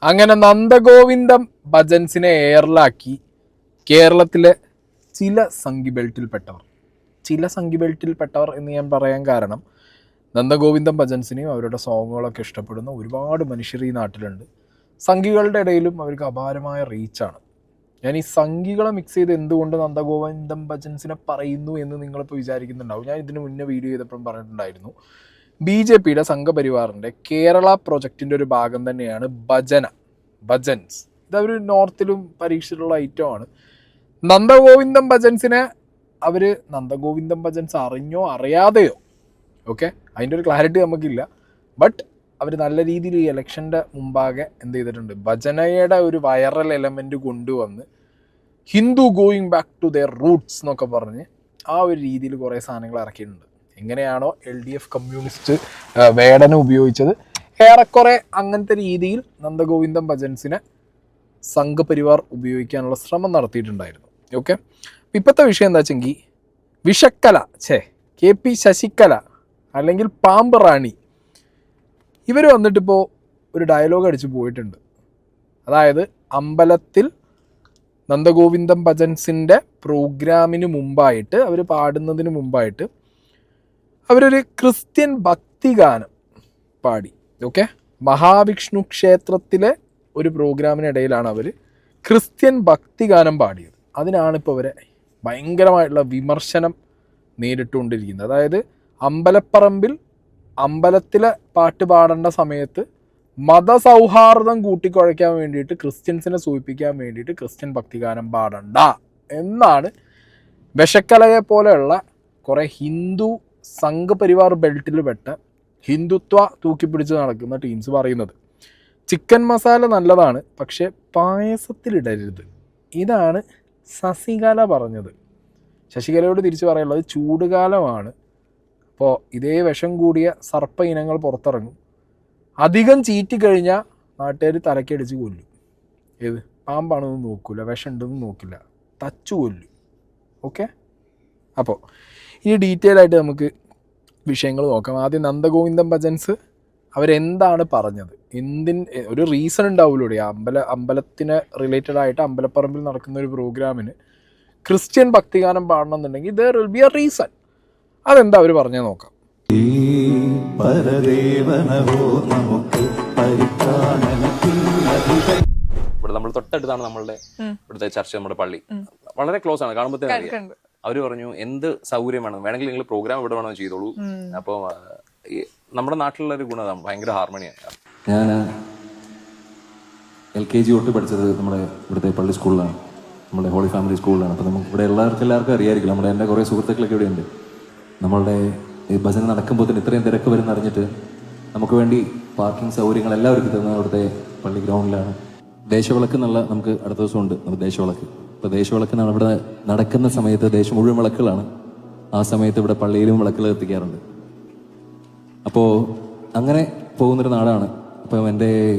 അങ്ങനെ നന്ദഗോവിന്ദം ഭജൻസിനെ എയറിലാക്കി കേരളത്തിലെ ചില സംഘി ബെൽറ്റിൽപ്പെട്ടവർ എന്ന് ഞാൻ പറയാൻ കാരണം നന്ദഗോവിന്ദം ഭജൻസിനെയും അവരുടെ സോങ്ങുകളൊക്കെ ഇഷ്ടപ്പെടുന്ന ഒരുപാട് മനുഷ്യർ ഈ നാട്ടിലുണ്ട്. സംഘികളുടെ ഇടയിലും അവർക്ക് അപാരമായ റീച്ചാണ്. ഞാൻ ഈ സംഘികളെ മിക്സ് ചെയ്ത് എന്തുകൊണ്ട് നന്ദഗോവിന്ദം ഭജൻസിനെ പറയുന്നു എന്ന് നിങ്ങളിപ്പോൾ വിചാരിക്കുന്നുണ്ടാവും. ഞാൻ ഇതിന് മുന്നേ വീഡിയോ ചെയ്തപ്പോഴും പറഞ്ഞിട്ടുണ്ടായിരുന്നു. BJPയുടെ സംഘപരിവാറിൻ്റെ കേരള പ്രൊജക്റ്റിൻ്റെ ഒരു ഭാഗം തന്നെയാണ് ഭജൻസ്. ഇതവർ നോർത്തിലും പരീക്ഷയിലുള്ള ഐറ്റമാണ്. നന്ദഗോവിന്ദം ഭജൻസിനെ അവർ നന്ദഗോവിന്ദം ഭജൻസ് അറിഞ്ഞോ അറിയാതെയോ ഓക്കെ, അതിൻ്റെ ഒരു ക്ലാരിറ്റി നമുക്കില്ല. ബട്ട് അവർ നല്ല രീതിയിൽ ഈ ഇലക്ഷൻ്റെ മുമ്പാകെ എന്ത് ചെയ്തിട്ടുണ്ട്, ഭജനയുടെ ഒരു വൈറൽ എലമെൻറ്റ് കൊണ്ടുവന്ന് Hindu going back to their roots എന്നൊക്കെ പറഞ്ഞ് ആ ഒരു രീതിയിൽ കുറേ സാധനങ്ങൾ ഇറക്കിയിട്ടുണ്ട്. എങ്ങനെയാണോ LDF കമ്മ്യൂണിസ്റ്റ് വേടന ഉപയോഗിച്ചത്, ഏറെക്കുറെ അങ്ങനത്തെ രീതിയിൽ നന്ദഗോവിന്ദം ഭജൻസിനെ സംഘപരിവാർ ഉപയോഗിക്കാനുള്ള ശ്രമം നടത്തിയിട്ടുണ്ടായിരുന്നു. ഓക്കെ, ഇപ്പോഴത്തെ വിഷയം എന്താ വെച്ചെങ്കിൽ വിഷക്കല KP ശശികല അല്ലെങ്കിൽ പാമ്പ് റാണി ഇവർ വന്നിട്ടിപ്പോൾ ഒരു ഡയലോഗ് അടിച്ച് പോയിട്ടുണ്ട്. അതായത് അമ്പലത്തിൽ നന്ദഗോവിന്ദം ഭജൻസിൻ്റെ പ്രോഗ്രാമിന് മുമ്പായിട്ട്, അവർ പാടുന്നതിന് മുമ്പായിട്ട് അവരൊരു ക്രിസ്ത്യൻ ഭക്തിഗാനം പാടി. ഓക്കെ, മഹാവിഷ്ണു ക്ഷേത്രത്തിലെ ഒരു പ്രോഗ്രാമിനിടയിലാണ് അവർ ക്രിസ്ത്യൻ ഭക്തിഗാനം പാടിയത്. അതിനാണിപ്പോൾ അവരെ ഭയങ്കരമായിട്ടുള്ള വിമർശനം നേരിട്ടുകൊണ്ടിരിക്കുന്നത്. അതായത് അമ്പലപ്പറമ്പിൽ അമ്പലത്തിലെ പാട്ട് പാടേണ്ട സമയത്ത് മതസൗഹാർദ്ദം കൂട്ടിക്കുഴയ്ക്കാൻ വേണ്ടിയിട്ട്, ക്രിസ്ത്യൻസിനെ സൂചിപ്പിക്കാൻ വേണ്ടിയിട്ട് ക്രിസ്ത്യൻ ഭക്തിഗാനം പാടണ്ട എന്നാണ് വിഷക്കലയെ പോലെയുള്ള കുറേ ഹിന്ദു സംഘപരിവാർ ബെൽറ്റിൽ പെട്ട ഹിന്ദുത്വ തൂക്കിപ്പിടിച്ച് നടക്കുന്ന ടീംസ് പറയുന്നത്. ചിക്കൻ മസാല നല്ലതാണ്, പക്ഷേ പായസത്തിലിടരുത്. ഇതാണ് ശശികല പറഞ്ഞത്. ശശികലയോട് തിരിച്ചു പറയാനുള്ളത് ചൂടുകാലമാണ്. അപ്പോൾ ഇതേ വിഷം കൂടിയ സർപ്പ ഇനങ്ങൾ പുറത്തിറങ്ങും. അധികം ചീറ്റിക്കഴിഞ്ഞാൽ നാട്ടുകാർ തലക്കടിച്ച് കൊല്ലും. ഏത് പാമ്പാണെന്ന് നോക്കില്ല, വിഷം ഉണ്ടെന്ന് നോക്കില്ല, തച്ചു കൊല്ലും. ഓക്കെ, അപ്പോൾ ഇനി ഡീറ്റെയിൽ ആയിട്ട് നമുക്ക് വിഷയങ്ങൾ നോക്കാം. ആദ്യം നന്ദഗോവിന്ദം ഭജൻസ് അവരെന്താണ് പറഞ്ഞത്, ഒരു റീസൺ ഉണ്ടാവുമല്ലോ. അമ്പലത്തിന് റിലേറ്റഡ് ആയിട്ട് അമ്പലപ്പറമ്പിൽ നടക്കുന്ന ഒരു പ്രോഗ്രാമിന് ക്രിസ്ത്യൻ ഭക്തിഗാനം പാടണമെന്നുണ്ടെങ്കിൽ there will be a reason. അതെന്താ അവർ പറഞ്ഞാൽ നോക്കാം. ഇവിടെ നമ്മൾ തൊട്ടടുത്താണ് നമ്മളുടെ ഇവിടുത്തെ ചർച്ച്, നമ്മുടെ പള്ളി വളരെ ക്ലോസ് ആണ്, കാണുമ്പോഴത്തേക്കും. അവര് പറഞ്ഞു എന്ത് സൗകര്യം വേണം, വേണമെങ്കിൽ നിങ്ങൾ പ്രോഗ്രാം ഇവിടെ വേണമെന്ന് ചെയ്തോളൂ. അപ്പോൾ നമ്മുടെ നാട്ടിലുള്ള ഒരു ഗുണം ഭയങ്കര ഹാർമണിയാണ്. ഞാൻ LKG തൊട്ട് പഠിച്ചത് നമ്മുടെ ഇവിടുത്തെ പള്ളി സ്കൂളിലാണ്, നമ്മുടെ ഹോളി ഫാമിലി സ്കൂളിലാണ്. അപ്പോൾ നമുക്ക് ഇവിടെ എല്ലാവർക്കും അറിയായിരിക്കും, എൻ്റെ കുറേ സുഹൃത്തുക്കളൊക്കെ ഇവിടെയുണ്ട്. നമ്മളുടെ ഈ ഭജന നടക്കുമ്പോൾ തന്നെ ഇത്രയും തിരക്ക് വരുന്ന അറിഞ്ഞിട്ട് നമുക്ക് വേണ്ടി പാർക്കിംഗ് സൗകര്യങ്ങൾ എല്ലാവർക്കും തരുന്നത് അവിടുത്തെ പള്ളി ഗ്രൗണ്ടിലാണ്. ദേശവിളക്ക് എന്നുള്ള നമുക്ക് അടുത്ത ദിവസം ഉണ്ട് ദേശവിളക്ക്. ഇപ്പോൾ ദേശവിളക്ക് ഇവിടെ നടക്കുന്ന സമയത്ത് ദേശം മുഴുവൻ വിളക്കുകളാണ്. ആ സമയത്ത് ഇവിടെ പള്ളിയിലും വിളക്കുകൾ എത്തിക്കാറുണ്ട്. അപ്പോൾ അങ്ങനെ പോകുന്നൊരു നാടാണ്. അപ്പം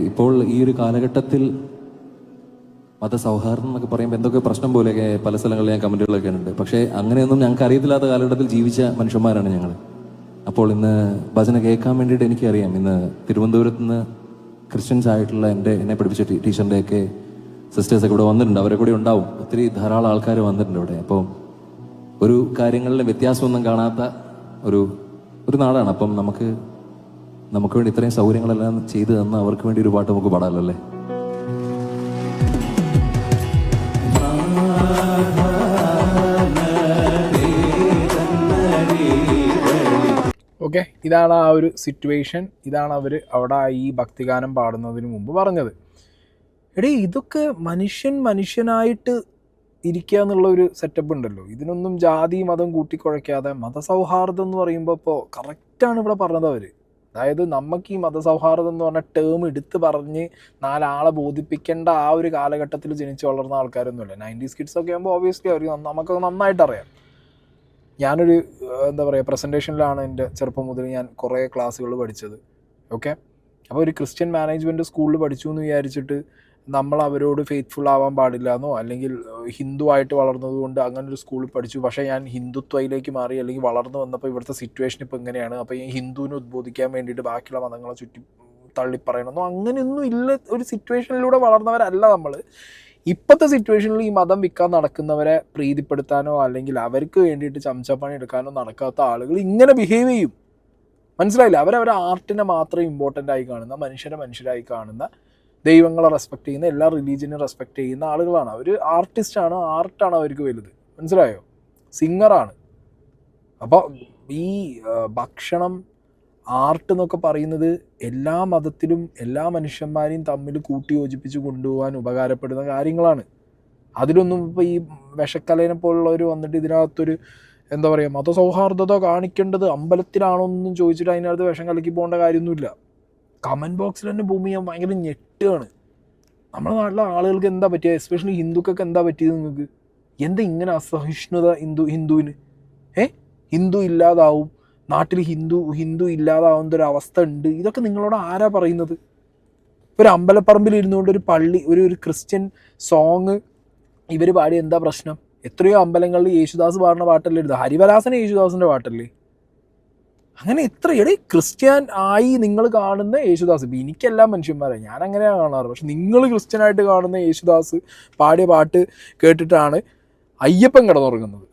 ഇപ്പോൾ ഈ ഒരു കാലഘട്ടത്തിൽ മതസൗഹാർദ്ദം എന്നൊക്കെ പറയുമ്പോൾ എന്തൊക്കെ പ്രശ്നം പോലെയൊക്കെ പല സ്ഥലങ്ങളിൽ ഞാൻ കമൻറ്റുകളൊക്കെ ഉണ്ട്. പക്ഷേ അങ്ങനെയൊന്നും ഞങ്ങൾക്ക് അറിയത്തില്ലാത്ത കാലഘട്ടത്തിൽ ജീവിച്ച മനുഷ്യന്മാരാണ് ഞങ്ങൾ. അപ്പോൾ ഇന്ന് ഭജന കേൾക്കാൻ വേണ്ടിയിട്ട് എനിക്കറിയാം, ഇന്ന് തിരുവനന്തപുരത്ത് നിന്ന് ക്രിസ്ത്യൻസ് ആയിട്ടുള്ള എന്നെ പഠിപ്പിച്ച ടീച്ചറിൻ്റെയൊക്കെ സിസ്റ്റേഴ്സൊക്കെ ഇവിടെ വന്നിട്ടുണ്ട്. അവരെ കൂടെ ഉണ്ടാവും, ഒത്തിരി ധാരാളം ആൾക്കാർ വന്നിട്ടുണ്ട് ഇവിടെ. അപ്പോൾ ഒരു കാര്യങ്ങളിലെ വ്യത്യാസമൊന്നും കാണാത്ത ഒരു നാടാണ്. അപ്പം നമുക്ക് വേണ്ടി ഇത്രയും സൗകര്യങ്ങളെല്ലാം ചെയ്തു തന്ന അവർക്ക് വേണ്ടി ഒരു പാട്ട് നമുക്ക് പാടാമല്ലോ അല്ലേ? ഓക്കെ, ഇതാണ് ആ ഒരു സിറ്റുവേഷൻ. ഇതാണ് അവർ അവിടെ ഈ ഭക്തിഗാനം പാടുന്നതിന് മുമ്പ് പറഞ്ഞത്. ഇതൊക്കെ മനുഷ്യനായിട്ട് ഇരിക്കുക എന്നുള്ള ഒരു സെറ്റപ്പ് ഉണ്ടല്ലോ. ഇതിനൊന്നും ജാതി മതം കൂട്ടിക്കുഴയ്ക്കാതെ മതസൗഹാർദ്ദം എന്ന് പറയുമ്പോൾ ഇപ്പോൾ കറക്റ്റാണ് ഇവിടെ പറഞ്ഞത് അവർ. അതായത് നമുക്ക് ഈ മതസൗഹാർദ്ദം എന്ന് പറഞ്ഞ ടേം എടുത്ത് പറഞ്ഞ് നാലാളെ ബോധിപ്പിക്കേണ്ട ആ ഒരു കാലഘട്ടത്തിൽ ജനിച്ച് വളർന്ന ആൾക്കാരൊന്നുമില്ല. 90s കിഡ്സൊക്കെ ആകുമ്പോൾ ഓബിയസ്ലി അവർക്ക് നമുക്കൊക്കെ നന്നായിട്ട് അറിയാം. ഞാനൊരു പ്രസൻറ്റേഷനിലാണ് എൻ്റെ ചെറുപ്പം മുതൽ ഞാൻ കുറേ ക്ലാസ്സുകൾ പഠിച്ചത്. ഓക്കെ, അപ്പോൾ ഒരു ക്രിസ്ത്യൻ മാനേജ്മെൻറ്റ് സ്കൂളിൽ പഠിച്ചു എന്ന് വിചാരിച്ചിട്ട് നമ്മൾ അവരോട് ഫെയ്ത്ത്ഫുൾ ആവാൻ പാടില്ല എന്നോ, അല്ലെങ്കിൽ ഹിന്ദു ആയിട്ട് വളർന്നതുകൊണ്ട് അങ്ങനെ ഒരു സ്കൂളിൽ പഠിച്ചു, പക്ഷേ ഞാൻ ഹിന്ദുത്വയിലേക്ക് മാറി അല്ലെങ്കിൽ വളർന്നു വന്നപ്പോൾ ഇവിടുത്തെ സിറ്റുവേഷൻ ഇപ്പോൾ ഇങ്ങനെയാണ്, അപ്പോൾ ഈ ഹിന്ദുവിനെ ഉദ്ബോധിക്കാൻ വേണ്ടിയിട്ട് ബാക്കിയുള്ള മതങ്ങളെ തള്ളിപ്പറയണമെന്നോ അങ്ങനെയൊന്നും ഇല്ല. ഒരു സിറ്റുവേഷനിലൂടെ വളർന്നവരല്ല നമ്മൾ. ഇപ്പോഴത്തെ സിറ്റുവേഷനിൽ ഈ മതം വിൽക്കാൻ നടക്കുന്നവരെ പ്രീതിപ്പെടുത്താനോ അല്ലെങ്കിൽ അവർക്ക് വേണ്ടിയിട്ട് ചമച്ചപ്പണി എടുക്കാനോ നടക്കാത്ത ആളുകൾ ഇങ്ങനെ ബിഹേവ് ചെയ്യും. മനസ്സിലായില്ല? അവരവരെ ആർട്ടിനെ മാത്രം ഇമ്പോർട്ടൻ്റ് ആയി കാണുന്ന, മനുഷ്യരായി കാണുന്ന, ദൈവങ്ങളെ റെസ്പെക്ട് ചെയ്യുന്ന, എല്ലാ റിലീജിയനും റെസ്പെക്ട് ചെയ്യുന്ന ആളുകളാണ് അവർ. ആർട്ടിസ്റ്റാണ്, ആർട്ടാണ് അവർക്ക് വലുത്. മനസ്സിലായോ? സിംഗറാണ്. അപ്പോൾ ഈ ഭക്ഷണം, ആർട്ട് എന്നൊക്കെ പറയുന്നത് എല്ലാ മതത്തിലും എല്ലാ മനുഷ്യന്മാരെയും തമ്മിൽ കൂട്ടി യോജിപ്പിച്ച് കൊണ്ടുപോകാൻ ഉപകാരപ്പെടുന്ന കാര്യങ്ങളാണ്. അതിലൊന്നും ഇപ്പോൾ ഈ വിഷക്കലേനെ പോലുള്ളവർ വന്നിട്ട് ഇതിനകത്തൊരു എന്താ പറയുക മതസൗഹാർദ്ദത കാണിക്കേണ്ടത് അമ്പലത്തിലാണോ എന്നും ചോദിച്ചിട്ട് അതിനകത്ത് വിഷം കലക്കി പോകേണ്ട കാര്യമൊന്നുമില്ല. കമൻറ്റ് ബോക്സിൽ തന്നെ ഭൂമി ഞാൻ ഭയങ്കര ഞെട്ടുകയാണ്. നമ്മുടെ നാട്ടിലെ ആളുകൾക്ക് എന്താ പറ്റിയത്, എസ്പെഷ്യലി ഹിന്ദുക്കൾക്ക് എന്താ പറ്റിയത്? നിങ്ങൾക്ക് എന്താ ഇങ്ങനെ അസഹിഷ്ണുത ഹിന്ദുവിന്? ഹിന്ദു ഇല്ലാതാവും, നാട്ടിൽ ഹിന്ദു ഇല്ലാതാവുന്ന ഒരു അവസ്ഥ ഉണ്ട്. ഇതൊക്കെ നിങ്ങളോട് ആരാ പറയുന്നത്? ഒരു അമ്പലപ്പറമ്പിൽ ഇരുന്നുകൊണ്ട് ഒരു പള്ളി ഒരു ക്രിസ്ത്യൻ സോങ് ഇവർ പാടി എന്താ പ്രശ്നം? എത്രയോ അമ്പലങ്ങളിൽ യേശുദാസ് പാടുന്ന പാട്ടല്ലേ എടുത്തത്? ഹരിവരാസന യേശുദാസിൻ്റെ പാട്ടല്ലേ? അങ്ങനെ എത്രയുടെ ക്രിസ്ത്യൻ ആയി നിങ്ങൾ കാണുന്ന യേശുദാസ്, ഇപ്പം എനിക്കെല്ലാം മനുഷ്യന്മാരാണ്, ഞാൻ അങ്ങനെയാണ് കാണാറ്. പക്ഷെ നിങ്ങൾ ക്രിസ്ത്യനായിട്ട് കാണുന്ന യേശുദാസ് പാടിയ പാട്ട് കേട്ടിട്ടാണ് അയ്യപ്പൻ കിടന്നുറങ്ങുന്നത്.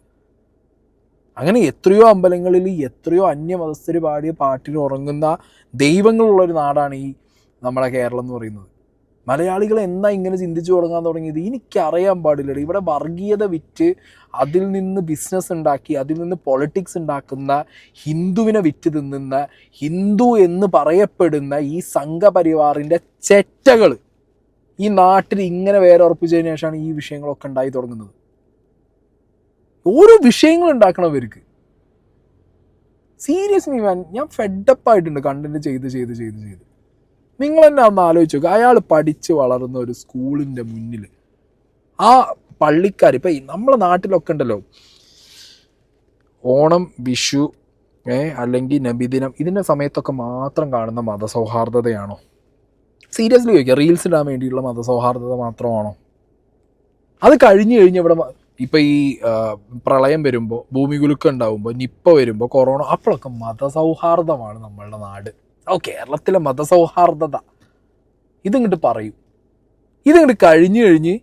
അങ്ങനെ എത്രയോ അമ്പലങ്ങളിൽ എത്രയോ അന്യമതസ്ഥർ പാടിയ പാട്ടിന് ഉറങ്ങുന്ന ദൈവങ്ങളുള്ളൊരു നാടാണ് ഈ നമ്മളെ കേരളം എന്ന് പറയുന്നത്. മലയാളികൾ എന്നാ ഇങ്ങനെ ചിന്തിച്ചു തുടങ്ങാൻ തുടങ്ങിയത് എനിക്കറിയാൻ പാടില്ല. ഇവിടെ വർഗീയത വിറ്റ് അതിൽ നിന്ന് ബിസിനസ് ഉണ്ടാക്കി അതിൽ നിന്ന് പൊളിറ്റിക്സ് ഉണ്ടാക്കുന്ന, ഹിന്ദുവിനെ വിറ്റ് തിന്നുന്ന, ഹിന്ദു എന്ന് പറയപ്പെടുന്ന ഈ സംഘപരിവാറിൻ്റെ ചെറ്റകൾ ഈ നാട്ടിൽ ഇങ്ങനെ വേറെ ഉറപ്പിച്ചതിന് ശേഷമാണ് ഈ വിഷയങ്ങളൊക്കെ ഉണ്ടായി തുടങ്ങുന്നത്. ഓരോ വിഷയങ്ങൾ ഉണ്ടാക്കണവർക്ക് സീരിയസ്ലി മാൻ, ഞാൻ ഫെഡപ്പായിട്ടുണ്ട് കണ്ടന്റ് ചെയ്ത്. നിങ്ങൾ തന്നെ ഒന്ന് ആലോചിച്ച് നോക്കുക. അയാൾ പഠിച്ച് വളർന്ന ഒരു സ്കൂളിൻ്റെ മുന്നിൽ ആ പള്ളിക്കാർ, ഇപ്പം നമ്മളെ നാട്ടിലൊക്കെ ഉണ്ടല്ലോ ഓണം, വിഷു അല്ലെങ്കിൽ നബിദിനം, ഇതിൻ്റെ സമയത്തൊക്കെ മാത്രം കാണുന്ന മതസൗഹാർദ്ദതയാണോ? സീരിയസ്ലി ചോദിക്കുക, റീൽസ് ഇടാൻ വേണ്ടിയിട്ടുള്ള മതസൗഹാർദ്ദത മാത്രമാണോ? അത് കഴിഞ്ഞ് ഇവിടെ ഇപ്പം ഈ പ്രളയം വരുമ്പോൾ, ഭൂമികുലുക്കം ഉണ്ടാകുമ്പോൾ, നിപ്പ വരുമ്പോൾ, കൊറോണ, അപ്പോഴൊക്കെ മതസൗഹാർദ്ദമാണ് നമ്മളുടെ നാട്. കേരളത്തിലെ മതസൗഹാർദ്ദത ഇതിങ്ങോട്ട് പറയും. ഇതിങ്ങോട്ട് കഴിഞ്ഞ്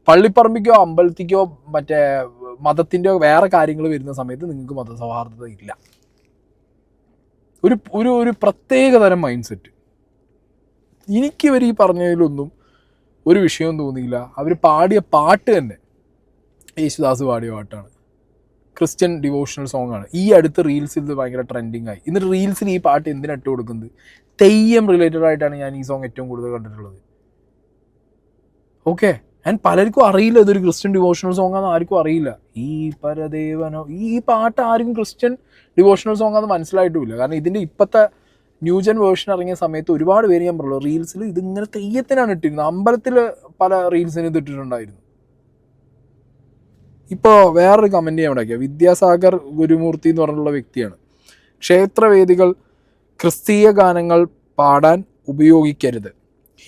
പള്ളിപ്പറമ്പിക്കോ അമ്പലത്തിക്കോ മറ്റേ മതത്തിൻ്റെയോ വേറെ കാര്യങ്ങൾ വരുന്ന സമയത്ത് നിങ്ങൾക്ക് മതസൗഹാർദ്ദത ഇല്ല. ഒരു പ്രത്യേക തരം മൈൻഡ് സെറ്റ്. എനിക്കിവർ ഈ പറഞ്ഞതിലൊന്നും ഒരു വിഷയവും തോന്നിയില്ല. അവർ പാടിയ പാട്ട് തന്നെ യേശുദാസ് പാടിയ പാട്ടാണ്, ക്രിസ്ത്യൻ ഡിവോഷണൽ സോങ് ആണ്. ഈ അടുത്ത് റീൽസിൽ ഇത് ഭയങ്കര ട്രെൻഡിങ് ആയി. എന്നിട്ട് റീൽസിൽ ഈ പാട്ട് എന്തിനിട്ട് കൊടുക്കുന്നത്? തെയ്യം റിലേറ്റഡ് ആയിട്ടാണ് ഞാൻ ഈ സോങ് ഏറ്റവും കൂടുതൽ കണ്ടിട്ടുള്ളത്. ഓക്കെ, ആൻഡ് പലർക്കും അറിയില്ല ഇതൊരു ക്രിസ്ത്യൻ ഡിവോഷണൽ സോങ് ആണെന്ന് ആർക്കും അറിയില്ല. ഈ പരദേവനോ ഈ പാട്ട് ആർക്കും ക്രിസ്ത്യൻ ഡിവോഷണൽ സോങ് ആണെന്ന് മനസ്സിലായിട്ടുമില്ല. കാരണം ഇതിൻ്റെ ഇപ്പോഴത്തെ ന്യൂജൻ വേർഷൻ ഇറങ്ങിയ സമയത്ത് ഒരുപാട് പേര് ഞാൻ പറഞ്ഞു റീൽസിൽ ഇതിങ്ങനെ തെയ്യത്തിനാണ് ഇട്ടിരുന്നത്. അമ്പലത്തിൽ പല റീൽസിന് ഇത് ഇട്ടിട്ടുണ്ടായിരുന്നു. ഇപ്പോൾ വേറൊരു കമൻറ്റ് ഞാൻ ഉണ്ടാക്കിയ വിദ്യാസാഗർ ഗുരുമൂർത്തി എന്ന് പറഞ്ഞിട്ടുള്ള വ്യക്തിയാണ്. ക്ഷേത്രവേദികൾ ക്രിസ്തീയ ഗാനങ്ങൾ പാടാൻ ഉപയോഗിക്കരുത്.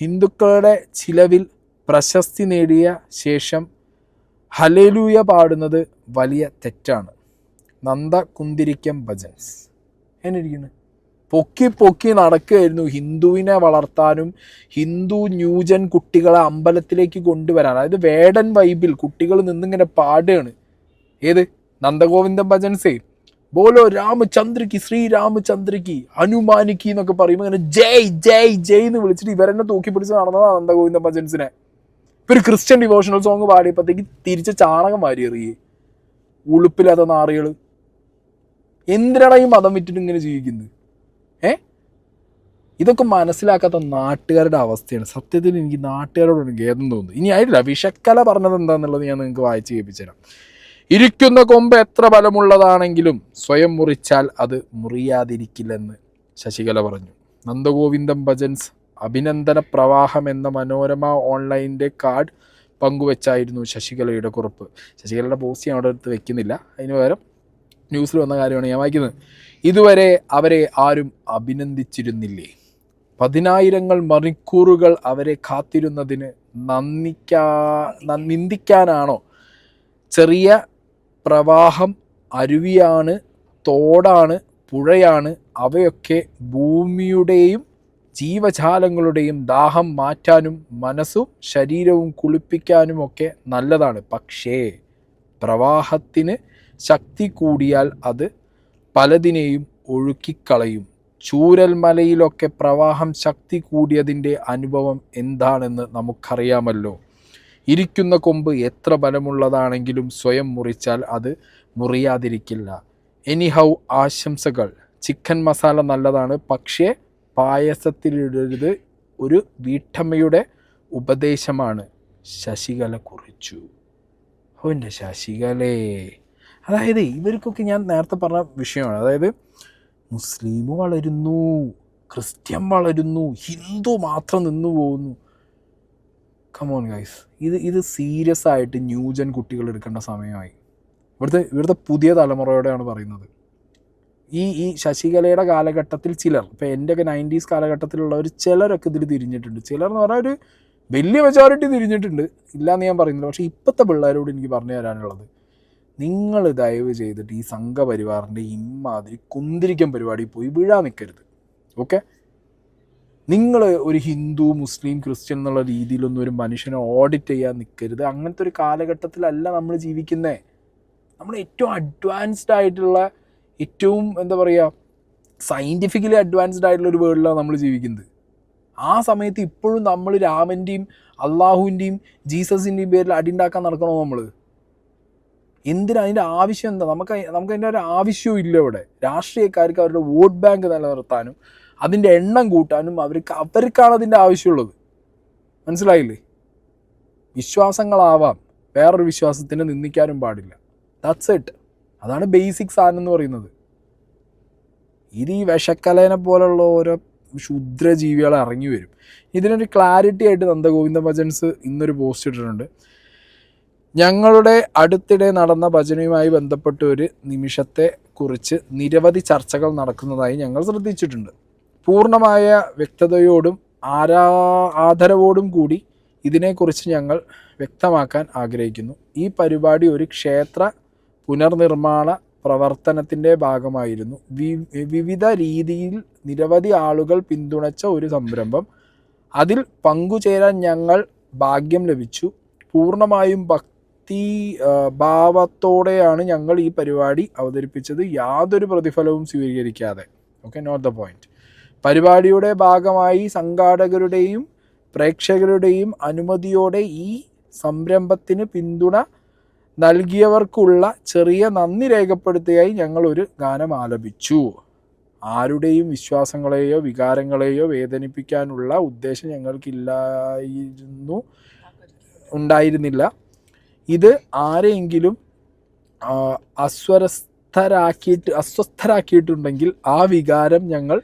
ഹിന്ദുക്കളുടെ ചിലവിൽ പ്രശസ്തി നേടിയ ശേഷം ഹല്ലേലൂയ പാടുന്നത് വലിയ തെറ്റാണ്. നന്ദ കുന്തിരിക്കം ഭജൻസ് എന്നിരിക്കുന്നു. പൊക്കി നടക്കുകയായിരുന്നു ഹിന്ദുവിനെ വളർത്താനും ഹിന്ദു ന്യൂജൻ കുട്ടികളെ അമ്പലത്തിലേക്ക് കൊണ്ടുവരാൻ. അതായത് വേടൻ വൈബിൽ കുട്ടികൾ നിന്നിങ്ങനെ പാടുകയാണ്. ഏത് നന്ദഗോവിന്ദം ഭജൻസേ ബോലോ രാമചന്ദ്രക്ക് ശ്രീരാമചന്ദ്രക്ക് ഹനുമാനിക്ക് എന്നൊക്കെ പറയുമ്പോൾ ഇങ്ങനെ ജയ് ജയ് ജയ് എന്ന് വിളിച്ചിട്ട് ഇവരെന്നെ തൂക്കിപ്പിടിച്ച് നടന്നതാണ് നന്ദഗോവിന്ദം ഭജൻസിനെ. ഇപ്പം ഒരു ക്രിസ്ത്യൻ ഡിവോഷണൽ സോങ് പാടിയപ്പോഴത്തേക്ക് തിരിച്ച് ചാണകം വാരി എറിയേ ഉളുപ്പില്ലാത്ത നാറികൾ. എന്തിനാണ് ഈ മതം വിറ്റിട്ട് ഇങ്ങനെ ജീവിക്കുന്നത്? ഇതൊക്കെ മനസ്സിലാക്കാത്ത നാട്ടുകാരുടെ അവസ്ഥയാണ്. സത്യത്തിൽ എനിക്ക് നാട്ടുകാരോടാണ് ഖേദം തോന്നുന്നത്. ഇനി ആയിട്ടില്ല വിഷക്കല പറഞ്ഞത് എന്താണെന്നുള്ളത് ഞാൻ നിങ്ങൾക്ക് വായിച്ച് കേൾപ്പിച്ചു തരാം. ഇരിക്കുന്ന കൊമ്പ് എത്ര ബലമുള്ളതാണെങ്കിലും സ്വയം മുറിച്ചാൽ അത് മുറിയാതിരിക്കില്ലെന്ന് ശശികല പറഞ്ഞു. നന്ദഗോവിന്ദം ഭജൻസ് അഭിനന്ദന പ്രവാഹം എന്ന മനോരമ ഓൺലൈൻ്റെ കാർഡ് പങ്കുവെച്ചായിരുന്നു ശശികലയുടെ കുറിപ്പ്. ശശികലയുടെ പോസ്റ്റ് ഞാൻ അവിടെ അടുത്ത് വെക്കുന്നില്ല, അതിന് പകരം ന്യൂസിൽ വന്ന കാര്യമാണ് ഞാൻ വായിക്കുന്നത്. ഇതുവരെ അവരെ ആരും അഭിനന്ദിച്ചിരുന്നില്ലേ? 10,000 മണിക്കൂറുകൾ അവരെ കാത്തിരുന്നതിന് നിന്ദിക്കാനാണോ? ചെറിയ പ്രവാഹം അരുവിയാണ്, തോടാണ്, പുഴയാണ്. അവയൊക്കെ ഭൂമിയുടെയും ജീവജാലങ്ങളുടെയും ദാഹം മാറ്റാനും മനസ്സും ശരീരവും കുളിപ്പിക്കാനുമൊക്കെ നല്ലതാണ്. പക്ഷേ പ്രവാഹത്തിന് ശക്തി കൂടിയാൽ അത് പലതിനെയും ഒഴുക്കിക്കളയും. ചൂരൽമലയിലൊക്കെ പ്രവാഹം ശക്തി കൂടിയതിൻ്റെ അനുഭവം എന്താണെന്ന് നമുക്കറിയാമല്ലോ. ഇരിക്കുന്ന കൊമ്പ് എത്ര ബലമുള്ളതാണെങ്കിലും സ്വയം മുറിച്ചാൽ അത് മുറിയാതിരിക്കില്ല. എനിഹൗ, ആശംസകൾ. ചിക്കൻ മസാല നല്ലതാണ്, പക്ഷേ പായസത്തിലിടരുത്. ഒരു വീട്ടമ്മയുടെ ഉപദേശമാണ്. ശശികല കുറിച്ചു. എൻ്റെ ശശികലേ, അതായത് ഇവർക്കൊക്കെ ഞാൻ നേരത്തെ പറഞ്ഞ വിഷയമാണ്. അതായത് മുസ്ലിം വളരുന്നു, ക്രിസ്ത്യൻ വളരുന്നു, ഹിന്ദു മാത്രം നിന്നു പോകുന്നു. കമോൺ ഗൈസ്, ഇത് സീരിയസ് ആയിട്ട് ന്യൂജൻ കുട്ടികൾ എടുക്കേണ്ട സമയമായി. ഇവിടുത്തെ പുതിയ തലമുറയോടെയാണ് പറയുന്നത്. ഈ ശശികലയുടെ കാലഘട്ടത്തിൽ ചിലർ, ഇപ്പോൾ എൻ്റെയൊക്കെ 90s കാലഘട്ടത്തിലുള്ളവർ ചിലരൊക്കെ ഇതിൽ തിരിഞ്ഞിട്ടുണ്ട്. ചിലർ എന്ന് പറഞ്ഞാൽ ഒരു വലിയ മെജോറിറ്റി തിരിഞ്ഞിട്ടുണ്ട്, ഇല്ലയെന്ന് ഞാൻ പറയുന്നില്ല. പക്ഷേ ഇപ്പോഴത്തെ പിള്ളേരോട് എനിക്ക് പറഞ്ഞു തരാനുള്ളത്, നിങ്ങൾ ദയവ് ചെയ്തിട്ട് ഈ സംഘപരിവാറിൻ്റെ ഇമ്മാതിരി കുന്തിരിക്കൻ പരിപാടി പോയി വീഴാൻ നിൽക്കരുത്. ഓക്കെ, നിങ്ങൾ ഒരു ഹിന്ദു, മുസ്ലിം, ക്രിസ്ത്യൻ എന്നുള്ള രീതിയിലൊന്നും ഒരു മനുഷ്യനെ ഓഡിറ്റ് ചെയ്യാൻ നിൽക്കരുത്. അങ്ങനത്തെ ഒരു കാലഘട്ടത്തിലല്ല നമ്മൾ ജീവിക്കുന്നത്. നമ്മൾ ഏറ്റവും അഡ്വാൻസ്ഡ് ആയിട്ടുള്ള, ഏറ്റവും എന്താ പറയുക, സയൻറ്റിഫിക്കലി അഡ്വാൻസ്ഡ് ആയിട്ടുള്ള ഒരു വേൾഡിലാണ് നമ്മൾ ജീവിക്കുന്നത്. ആ സമയത്ത് ഇപ്പോഴും നമ്മൾ രാമൻ്റെയും അള്ളാഹുവിൻ്റെയും ജീസസിൻ്റെയും പേരിൽ അടിയുണ്ടാക്കാൻ നടക്കണോ നമ്മൾ? എന്തിനാ? അതിൻ്റെ ആവശ്യം എന്താ? നമുക്ക് അതിൻ്റെ ഒരു ആവശ്യവും ഇല്ല. ഇവിടെ രാഷ്ട്രീയക്കാർക്ക് അവരുടെ വോട്ട് ബാങ്ക് നിലനിർത്താനും അതിൻ്റെ എണ്ണം കൂട്ടാനും അവർക്കാണ് അതിൻ്റെ ആവശ്യമുള്ളത്. മനസ്സിലായില്ലേ? വിശ്വാസങ്ങളാവാം, വേറൊരു വിശ്വാസത്തിനെ നിന്ദിക്കാനും പാടില്ല. That's it. അതാണ് ബേസിക് സാധനം എന്ന് പറയുന്നത്. ഇത് ഈ വിഷക്കലേനെ പോലുള്ള ഓരോ ക്ഷുദ്രജീവികൾ ഇറങ്ങി വരും. ഇതിനൊരു ക്ലാരിറ്റി ആയിട്ട് നന്ദഗോവിന്ദ ഭജൻസ് ഇന്നൊരു പോസ്റ്റ് ഇട്ടിട്ടുണ്ട്. ഞങ്ങളുടെ അടുത്തിടെ നടന്ന ഭജനയുമായി ബന്ധപ്പെട്ട ഒരു നിമിഷത്തെ കുറിച്ച് നിരവധി ചർച്ചകൾ നടക്കുന്നതായി ഞങ്ങൾ ശ്രദ്ധിച്ചിട്ടുണ്ട്. പൂർണ്ണമായ വ്യക്തതയോടും ആദരവോടും കൂടി ഇതിനെക്കുറിച്ച് ഞങ്ങൾ വ്യക്തമാക്കാൻ ആഗ്രഹിക്കുന്നു. ഈ പരിപാടി ഒരു ക്ഷേത്ര പുനർനിർമ്മാണ പ്രവർത്തനത്തിൻ്റെ ഭാഗമായിരുന്നു. വിവിധ രീതിയിൽ നിരവധി ആളുകൾ പിന്തുണച്ച ഒരു സംരംഭം. അതിൽ പങ്കുചേരാൻ ഞങ്ങൾ ഭാഗ്യം ലഭിച്ചു. പൂർണ്ണമായും ഭാവത്തോടെയാണ് ഞങ്ങൾ ഈ പരിപാടി അവതരിപ്പിച്ചത്, യാതൊരു പ്രതിഫലവും സ്വീകരിക്കാതെ. Okay, note the point. പരിപാടിയുടെ ഭാഗമായി സംഘാടകരുടെയും പ്രേക്ഷകരുടെയും അനുമതിയോടെ ഈ സംരംഭത്തിന് പിന്തുണ നൽകിയവർക്കുള്ള ചെറിയ നന്ദി രേഖപ്പെടുത്തിയായി ഞങ്ങൾ ഒരു ഗാനം ആലപിച്ചു. ആരുടെയും വിശ്വാസങ്ങളെയോ വികാരങ്ങളെയോ വേദനിപ്പിക്കാനുള്ള ഉദ്ദേശം ഉണ്ടായിരുന്നില്ല. ഇത് ആരെയെങ്കിലും അസ്വസ്ഥരാക്കിയിട്ടുണ്ടെങ്കിൽ ആ വികാരം ഞങ്ങൾ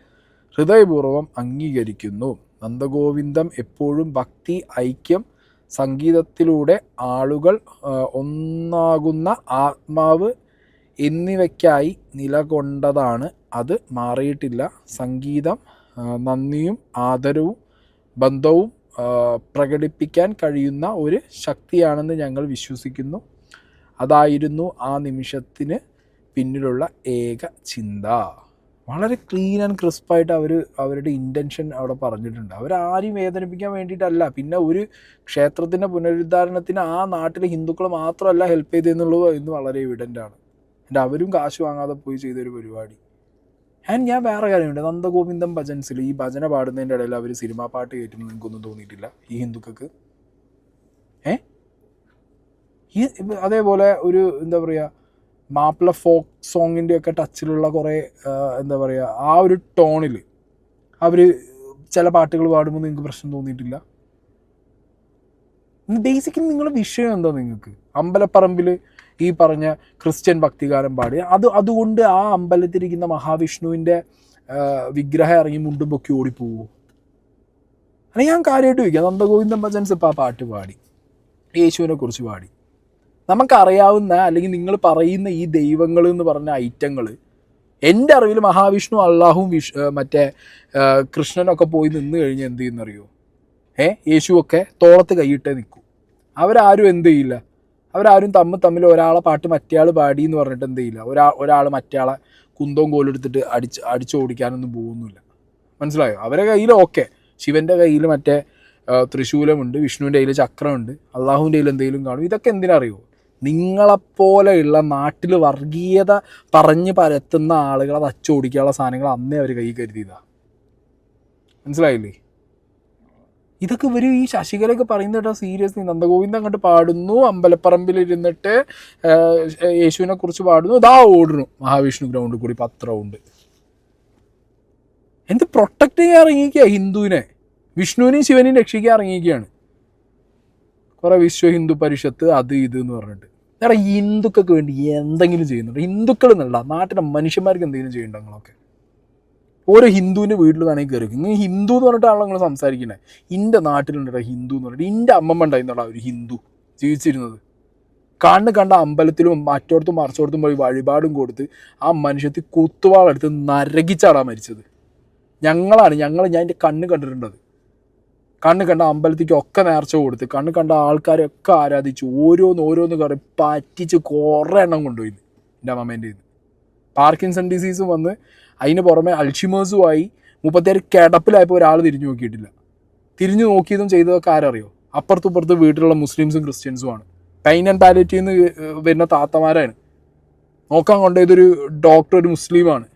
ഹൃദയപൂർവ്വം അംഗീകരിക്കുന്നു. നന്ദഗോവിന്ദം എപ്പോഴും ഭക്തി, ഐക്യം, സംഗീതത്തിലൂടെ ആളുകൾ ഒന്നാകുന്ന ആത്മാവ് എന്നിവയ്ക്കായി നിലകൊണ്ടതാണ്. അത് മാറിയിട്ടില്ല. സംഗീതം നന്ദിയും ആദരവും ബന്ധവും പ്രകടിപ്പിക്കാൻ കഴിയുന്ന ഒരു ശക്തിയാണെന്ന് ഞങ്ങൾ വിശ്വസിക്കുന്നു. അതായിരുന്നു ആ നിമിഷത്തിന് പിന്നിലുള്ള ഏക ചിന്ത. വളരെ ക്ലീൻ ആൻഡ് ക്രിസ്പായിട്ട് അവരുടെ ഇൻറ്റൻഷൻ അവിടെ പറഞ്ഞിട്ടുണ്ട്. അവരാരെയും വേദനിപ്പിക്കാൻ വേണ്ടിയിട്ടല്ല. പിന്നെ ഒരു ക്ഷേത്രത്തിൻ്റെ പുനരുദ്ധാരണത്തിന് ആ നാട്ടിലെ ഹിന്ദുക്കൾ മാത്രമല്ല ഹെൽപ്പ് ചെയ്തെന്നുള്ളത് ഇന്ന് വളരെ എവിഡൻ്റ് ആണ്. എൻ്റെ അവരും കാശ് വാങ്ങാതെ പോയി ചെയ്തൊരു പരിപാടി. ഞാൻ വേറെ കാര്യമുണ്ട്, നന്ദഗോവിന്ദം ഭജൻസിൽ ഈ ഭജന പാടുന്നതിൻ്റെ ഇടയിൽ അവർ സിനിമാ പാട്ട് കയറ്റുന്നത് നിങ്ങൾക്കൊന്നും തോന്നിയിട്ടില്ല ഈ ഹിന്ദുക്കൾക്ക്? അതേപോലെ ഒരു എന്താ പറയുക, മാപ്പിള ഫോക്ക് സോങ്ങിൻ്റെയൊക്കെ ടച്ചിലുള്ള കുറേ എന്താ പറയുക, ആ ഒരു ടോണിൽ അവർ ചില പാട്ടുകൾ പാടുമ്പോൾ നിങ്ങൾക്ക് പ്രശ്നം തോന്നിയിട്ടില്ല? ബേസിക്കലി നിങ്ങളുടെ വിഷയം എന്താ? നിങ്ങൾക്ക് അമ്പലപ്പറമ്പിൽ ഈ പറഞ്ഞ ക്രിസ്ത്യൻ ഭക്തിഗാനം പാടി അതുകൊണ്ട് ആ അമ്പലത്തിരിക്കുന്ന മഹാവിഷ്ണുവിൻ്റെ വിഗ്രഹം ഇറങ്ങി മുണ്ടും പൊക്കി ഓടിപ്പോവോ? അല്ലെങ്കിൽ ഞാൻ കാര്യമായിട്ട് ചോദിക്കാം, നന്ദഗോവിന്ദം ഭജൻസ് ഇപ്പോൾ ആ പാട്ട് പാടി, യേശുവിനെ കുറിച്ച് പാടി, നമുക്കറിയാവുന്ന അല്ലെങ്കിൽ നിങ്ങൾ പറയുന്ന ഈ ദൈവങ്ങൾ എന്ന് പറഞ്ഞ ഐറ്റങ്ങൾ, എൻ്റെ അറിവിൽ മഹാവിഷ്ണു, അള്ളാഹുവും മറ്റേ കൃഷ്ണനൊക്കെ പോയി നിന്ന് കഴിഞ്ഞാൽ എന്ത് ചെയ്യുന്നറിയോ? യേശുവൊക്കെ തോളത്ത് കൈയിട്ടേ നിൽക്കും. അവരാരും എന്ത് ചെയ്യില്ല, അവരാരും തമ്മിൽ ഒരാളെ പാട്ട് മറ്റേയാൾ പാടി എന്ന് പറഞ്ഞിട്ട് എന്ത് ചെയ്യില്ല, ഒരാൾ മറ്റേയാളെ കുന്തവും കോലെടുത്തിട്ട് അടിച്ചോടിക്കാനൊന്നും പോകുന്നില്ല. മനസ്സിലായോ? അവരെ കയ്യിൽ ഓക്കെ, ശിവൻ്റെ കയ്യിൽ മറ്റേ തൃശൂലമുണ്ട്, വിഷ്ണുവിൻ്റെ കയ്യിൽ ചക്രമുണ്ട്, അള്ളാഹുവിൻ്റെ കയ്യിൽ എന്തെങ്കിലും കാണും. ഇതൊക്കെ എന്തിനറിയോ? നിങ്ങളെപ്പോലെയുള്ള നാട്ടിൽ വർഗീയത പറഞ്ഞ് പരത്തുന്ന ആളുകളെ തച്ചോടിക്കാനുള്ള സാധനങ്ങൾ അന്നേ അവർ കൈ കരുതിയതാണ്. മനസ്സിലായില്ലേ? ഇതൊക്കെ ഇവർ ഈ ശശികലയൊക്കെ പറയുന്നത് സീരിയസ്ലി. നന്ദഗോവിന്ദൻ അങ്ങോട്ട് പാടുന്നു, അമ്പലപ്പറമ്പിലിരുന്നിട്ട് യേശുവിനെ കുറിച്ച് പാടുന്നു, ഇതാ ഓടുന്നു മഹാവിഷ്ണു ഗ്രൗണ്ടിൽ കൂടി 10 റൗണ്ട്. എന്ത് പ്രൊട്ടക്റ്റ് ചെയ്യാൻ ഇറങ്ങിക്കുക ഹിന്ദുവിനെ, വിഷ്ണുവിനെയും ശിവനെയും രക്ഷിക്കാൻ ഇറങ്ങിയിരിക്കുകയാണ് കുറേ വിശ്വ ഹിന്ദു പരിഷത്ത് അത് ഇത് എന്ന് പറഞ്ഞിട്ട്. വേറെ ഹിന്ദുക്കൾക്ക് വേണ്ടി എന്തെങ്കിലും ചെയ്യുന്നുണ്ട്? ഹിന്ദുക്കൾ എന്നല്ല, നാട്ടിലെ മനുഷ്യന്മാർക്ക് എന്തെങ്കിലും ചെയ്യുന്നുണ്ടോ നിങ്ങളൊക്കെ? ഓരോ ഹിന്ദുവിൻ്റെ വീട്ടിൽ വേണമെങ്കിൽ കയറി. ഇങ്ങനെ ഹിന്ദു എന്ന് പറഞ്ഞിട്ടാണല്ലോ നിങ്ങൾ സംസാരിക്കുന്നത്. എൻ്റെ നാട്ടിലുണ്ടോ ഹിന്ദു എന്ന് പറഞ്ഞിട്ട്? എൻ്റെ അമ്മമ്മ ഉണ്ടായിരുന്നോടാ ഒരു ഹിന്ദു ജീവിച്ചിരുന്നത്. കണ്ട അമ്പലത്തിലും മറ്റോടത്തും മറിച്ചോടത്തും പോയി വഴിപാടും കൊടുത്ത് ആ മനുഷ്യത്തിൽ കുത്തുവാളെടുത്ത് നരകിച്ചാടാ മരിച്ചത്. ഞാൻ എൻ്റെ കണ്ണ് കണ്ടിട്ടുണ്ടത്. കണ്ണ് കണ്ട അമ്പലത്തേക്കൊക്കെ നേർച്ച കൊടുത്ത്, കണ്ണ് കണ്ട ആൾക്കാരെയൊക്കെ ആരാധിച്ചു, ഓരോന്ന് കയറി പറ്റിച്ച് കുറേ എണ്ണം കൊണ്ടുപോയി എൻ്റെ അമ്മമ്മേൻ്റെ ഇത്. പാർക്കിൻസൺ ഡിസീസും വന്ന് അതിന് പുറമെ അൽഷിമേഴ്സുമായി 37 കിടപ്പിലായപ്പോൾ ഒരാൾ തിരിഞ്ഞു നോക്കിയിട്ടില്ല. തിരിഞ്ഞു നോക്കിയതും ചെയ്തതൊക്കെ ആരറിയോ? അപ്പുറത്തുപ്പുറത്ത് വീട്ടിലുള്ള മുസ്ലിംസും ക്രിസ്ത്യൻസുമാണ്. പെയിൻ ആൻഡ് പാലിയേറ്റീവ് നിന്ന് വരുന്ന താത്തമാരാണ്. നോക്കാൻ കൊണ്ടുപോയതൊരു ഡോക്ടർ ഒരു മുസ്ലിമാണ്.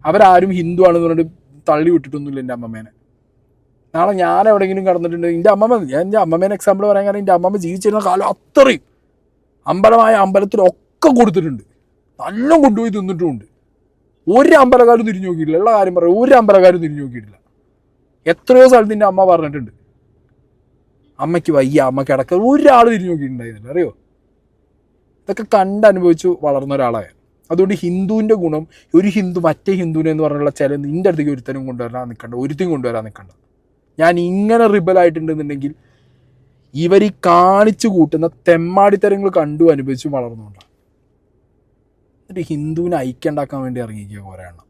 അവരാരും ഹിന്ദു ആണെന്ന് പറഞ്ഞിട്ട് തള്ളി വിട്ടിട്ടൊന്നുമില്ല എൻ്റെ അമ്മമ്മേനെ. നാളെ ഞാൻ എവിടെയെങ്കിലും കടന്നിട്ടുണ്ട്, ഞാൻ എൻ്റെ അമ്മമ്മേനെ എക്സാമ്പിൾ പറയാൻ കാരണം എൻ്റെ അമ്മമ്മ ജീവിച്ചിരുന്ന കാലം അത്രയും അമ്പലത്തിലൊക്കെ കൊടുത്തിട്ടുണ്ട്, നല്ല കൊണ്ടുപോയി തിന്നിട്ടുമുണ്ട്. ഒരു അമ്പലക്കാരും തിരിഞ്ഞു നോക്കിയിട്ടില്ല. ഉള്ള കാര്യം പറയാം, ഒരു അമ്പലക്കാരും തിരിഞ്ഞു നോക്കിയിട്ടില്ല. എത്രയോ സ്ഥലത്ത് എൻ്റെ അമ്മ പറഞ്ഞിട്ടുണ്ട് അമ്മയ്ക്ക് വയ്യ, അമ്മ കിടക്ക, ഒരാൾ തിരിഞ്ഞു നോക്കിയിട്ടുണ്ടായിരുന്നില്ല. അറിയോ? ഇതൊക്കെ കണ്ടനുഭവിച്ചു വളർന്ന ഒരാളായ. അതുകൊണ്ട് ഹിന്ദുവിൻ്റെ ഗുണം, ഒരു ഹിന്ദു മറ്റേ ഹിന്ദുവിനെ എന്ന് പറഞ്ഞുള്ള ചില നിൻ്റെ അടുത്തേക്ക് ഒരുത്തനും കൊണ്ടുവരാൻ നിൽക്കണ്ട. ഞാൻ ഇങ്ങനെ റിബലായിട്ടുണ്ടെന്നുണ്ടെങ്കിൽ ഇവർ ഈ കാണിച്ചു കൂട്ടുന്ന തെമ്മാടിത്തരങ്ങൾ കണ്ടു അനുഭവിച്ചു വളർന്നുകൊണ്ടാണ്. എന്നിട്ട് ഹിന്ദുവിനെ ഐക്യം ഉണ്ടാക്കാൻ വേണ്ടി ഇറങ്ങിക്കുക കുറേ എണ്ണം.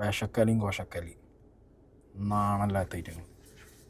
വേഷക്കലിയും കോശക്കലിയും നാണല്ലാത്ത ഐറ്റങ്ങൾ.